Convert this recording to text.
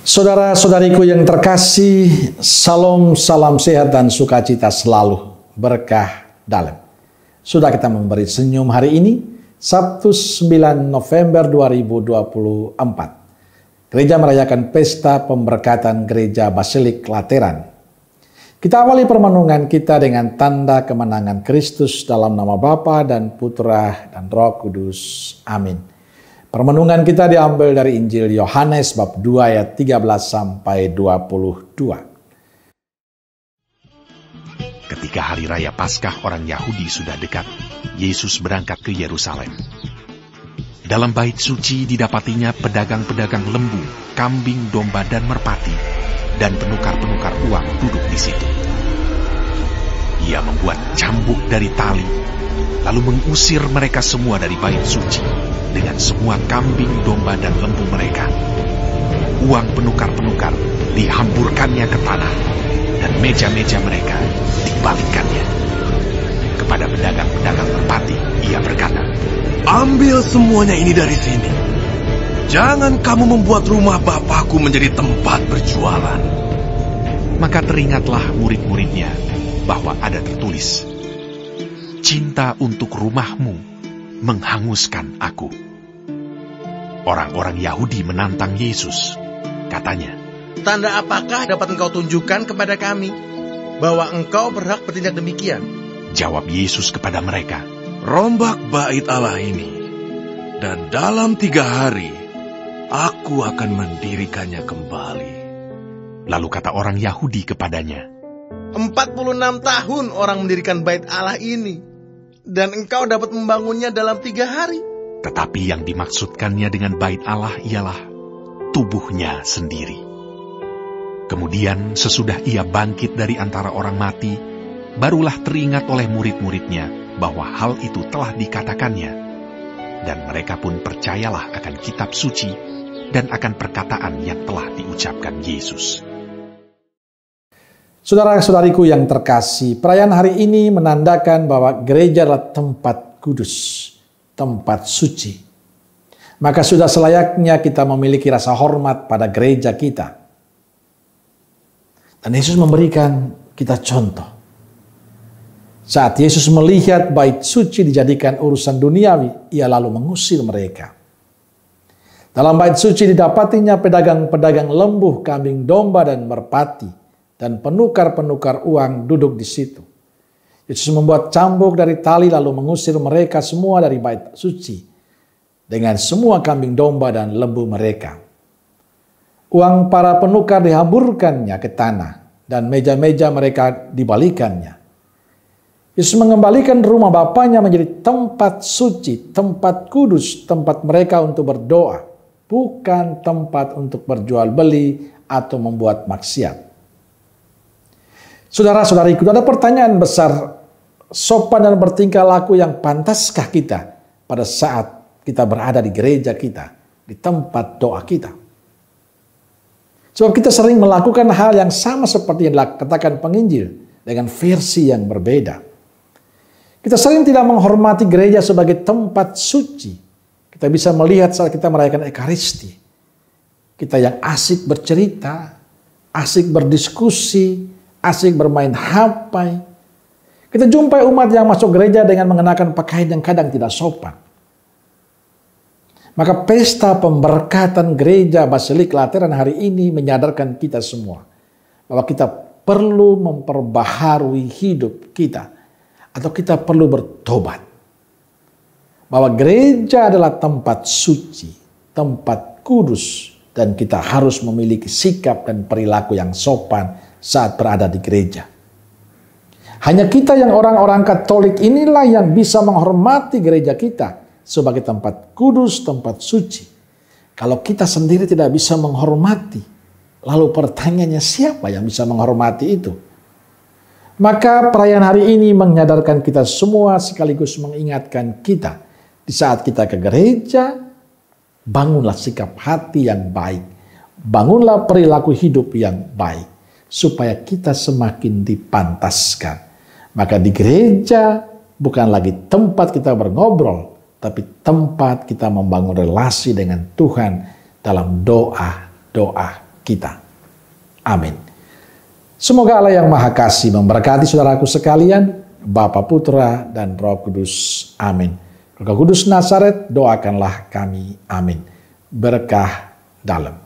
Saudara-saudariku yang terkasih, salam sehat dan sukacita selalu, berkah dalam. Sudah kita memberi senyum hari ini, Sabtu 9 November 2024. Gereja merayakan pesta pemberkatan Gereja Basilik Lateran. Kita awali permenungan kita dengan tanda kemenangan Kristus dalam nama Bapa dan Putra dan Roh Kudus. Amin. Permenungan kita diambil dari Injil Yohanes bab 2 ayat 13 sampai 22. Ketika hari raya Paskah orang Yahudi sudah dekat, Yesus berangkat ke Yerusalem. Dalam bait suci didapatinya pedagang-pedagang lembu, kambing, domba, dan merpati, dan penukar-penukar uang duduk di situ. Ia membuat cambuk dari tali, lalu mengusir mereka semua dari bait suci, dengan semua kambing, domba, dan lembu mereka. Uang penukar-penukar dihamburkannya ke tanah, dan meja-meja mereka dibalikkannya. Kepada pedagang-pedagang merpati, ia berkata, "Ambil semuanya ini dari sini. Jangan kamu membuat rumah Bapakku menjadi tempat berjualan." Maka teringatlah murid-muridnya bahwa ada tertulis, "Cinta untuk rumahmu menghanguskan aku." Orang-orang Yahudi menantang Yesus. Katanya, "Tanda apakah dapat engkau tunjukkan kepada kami bahwa engkau berhak bertindak demikian?" Jawab Yesus kepada mereka, "Rombak bait Allah ini, dan dalam 3 hari aku akan mendirikannya kembali." Lalu kata orang Yahudi kepadanya, 46 tahun orang mendirikan bait Allah ini, dan engkau dapat membangunnya dalam 3 hari. Tetapi yang dimaksudkannya dengan bait Allah ialah tubuhnya sendiri. Kemudian sesudah ia bangkit dari antara orang mati, barulah teringat oleh murid-muridnya bahwa hal itu telah dikatakannya. Dan mereka pun percayalah akan kitab suci dan akan perkataan yang telah diucapkan Yesus. Saudara-saudariku yang terkasih, perayaan hari ini menandakan bahwa gereja adalah tempat kudus, tempat suci. Maka sudah selayaknya kita memiliki rasa hormat pada gereja kita. Dan Yesus memberikan kita contoh. Saat Yesus melihat bait suci dijadikan urusan duniawi, ia lalu mengusir mereka. Dalam bait suci didapatinya pedagang-pedagang lembu, kambing, domba, dan merpati, dan penukar-penukar uang duduk di situ. Yesus membuat cambuk dari tali lalu mengusir mereka semua dari bait suci dengan semua kambing, domba, dan lembu mereka. Uang para penukar dihamburkannya ke tanah dan meja-meja mereka dibalikannya. Yesus mengembalikan rumah Bapaknya menjadi tempat suci, tempat kudus, tempat mereka untuk berdoa, bukan tempat untuk berjual beli atau membuat maksiat. Saudara-saudariku, ada pertanyaan besar, sopan dan bertingkah laku yang pantaskah kita pada saat kita berada di gereja kita, di tempat doa kita? Sebab kita sering melakukan hal yang sama seperti yang dikatakan penginjil dengan versi yang berbeda. Kita sering tidak menghormati gereja sebagai tempat suci. Kita bisa melihat saat kita merayakan Ekaristi. Kita yang asik bercerita, asik berdiskusi, asik bermain HP. Kita jumpai umat yang masuk gereja dengan mengenakan pakaian yang kadang tidak sopan. Maka pesta pemberkatan Gereja Basilik Lateran hari ini menyadarkan kita semua bahwa kita perlu memperbaharui hidup kita, atau kita perlu bertobat. Bahwa gereja adalah tempat suci, tempat kudus, dan kita harus memiliki sikap dan perilaku yang sopan saat berada di gereja. Hanya kita yang orang-orang Katolik inilah yang bisa menghormati gereja kita sebagai tempat kudus, tempat suci. Kalau kita sendiri tidak bisa menghormati, lalu pertanyaannya siapa yang bisa menghormati itu? Maka perayaan hari ini menyadarkan kita semua sekaligus mengingatkan kita. Di saat kita ke gereja, bangunlah sikap hati yang baik. Bangunlah perilaku hidup yang baik. Supaya kita semakin dipantaskan. Maka di gereja bukan lagi tempat kita berngobrol, tapi tempat kita membangun relasi dengan Tuhan dalam doa, kita. Amin. Semoga Allah yang Maha Kasih memberkati saudaraku sekalian, Bapa, Putra, dan Roh Kudus. Amin. Roh Kudus Nazaret, doakanlah kami. Amin. Berkah dalam.